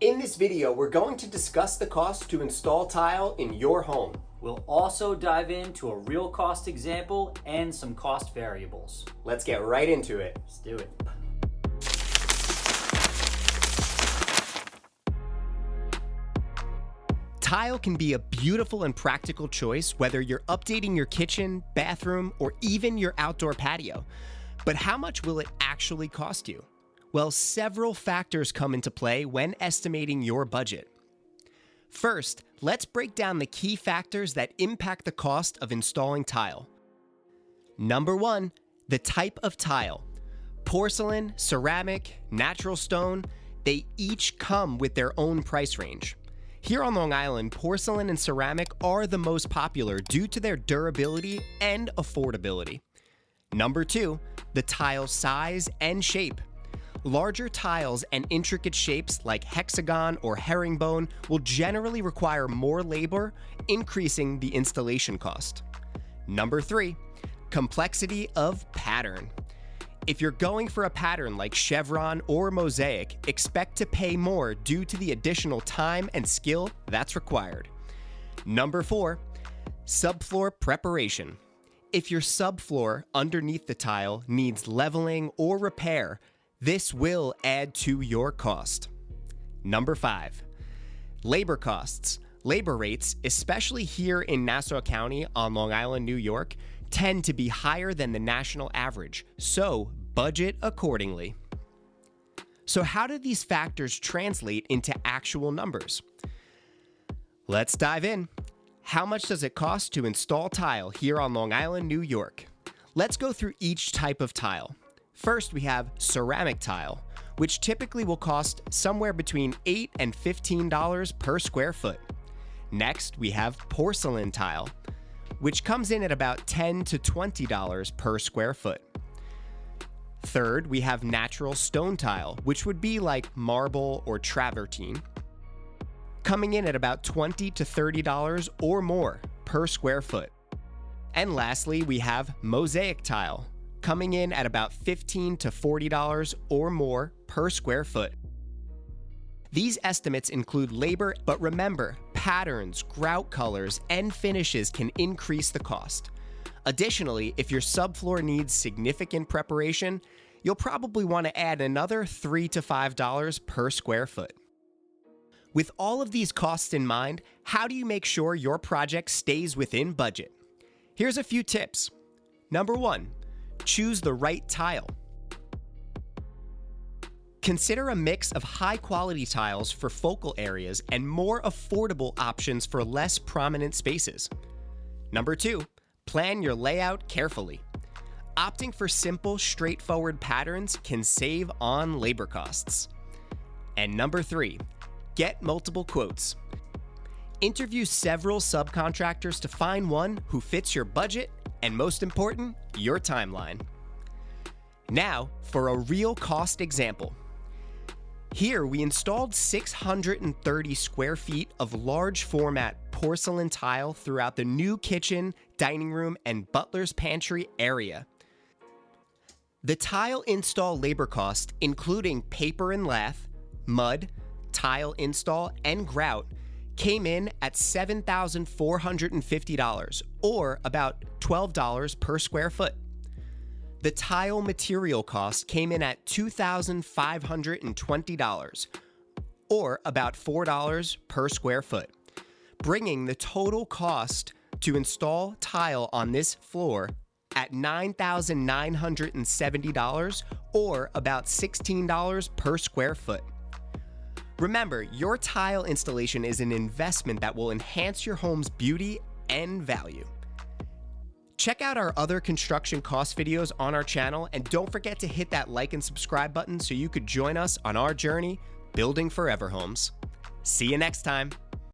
In this video, we're going to discuss the cost to install tile in your home. We'll also dive into a real cost example and some cost variables. Let's get right into it. Let's do it. Tile can be a beautiful and practical choice whether you're updating your kitchen, bathroom, or even your outdoor patio. But how much will it actually cost you? Well, several factors come into play when estimating your budget. First, let's break down the key factors that impact the cost of installing tile. Number 1, the type of tile. Porcelain, ceramic, natural stone, they each come with their own price range. Here on Long Island, porcelain and ceramic are the most popular due to their durability and affordability. Number 2, the tile size and shape. Larger tiles and intricate shapes like hexagon or herringbone will generally require more labor, increasing the installation cost. Number 3, complexity of pattern. If you're going for a pattern like chevron or mosaic, expect to pay more due to the additional time and skill that's required. Number 4, subfloor preparation. If your subfloor underneath the tile needs leveling or repair, this will add to your cost. Number 5, labor costs. Labor rates, especially here in Nassau County on Long Island, New York, tend to be higher than the national average, so budget accordingly. So how do these factors translate into actual numbers? Let's dive in. How much does it cost to install tile here on Long Island, New York? Let's go through each type of tile. First, we have ceramic tile, which typically will cost somewhere between $8 and $15 per square foot. Next, we have porcelain tile, which comes in at about $10 to $20 per square foot. Third, we have natural stone tile, which would be like marble or travertine, coming in at about $20 to $30 or more per square foot. And lastly, we have mosaic tile, coming in at about $15 to $40 or more per square foot. These estimates include labor, but remember, patterns, grout colors, and finishes can increase the cost. Additionally, if your subfloor needs significant preparation, you'll probably want to add another $3 to $5 per square foot. With all of these costs in mind, how do you make sure your project stays within budget? Here's a few tips. Number 1, choose the right tile. Consider a mix of high-quality tiles for focal areas and more affordable options for less prominent spaces. Number 2, plan your layout carefully. Opting for simple, straightforward patterns can save on labor costs. And number 3, get multiple quotes. Interview several subcontractors to find one who fits your budget and, most important, your timeline. Now, for a real cost example. Here, we installed 630 square feet of large format porcelain tile throughout the new kitchen, dining room, and butler's pantry area. The tile install labor cost, including paper and lath, mud, tile install, and grout, came in at $7,450, or about $12 per square foot. The tile material cost came in at $2,520, or about $4 per square foot, bringing the total cost to install tile on this floor at $9,970, or about $16 per square foot. Remember, your tile installation is an investment that will enhance your home's beauty and value. Check out our other construction cost videos on our channel, and don't forget to hit that like and subscribe button so you could join us on our journey building forever homes. See you next time.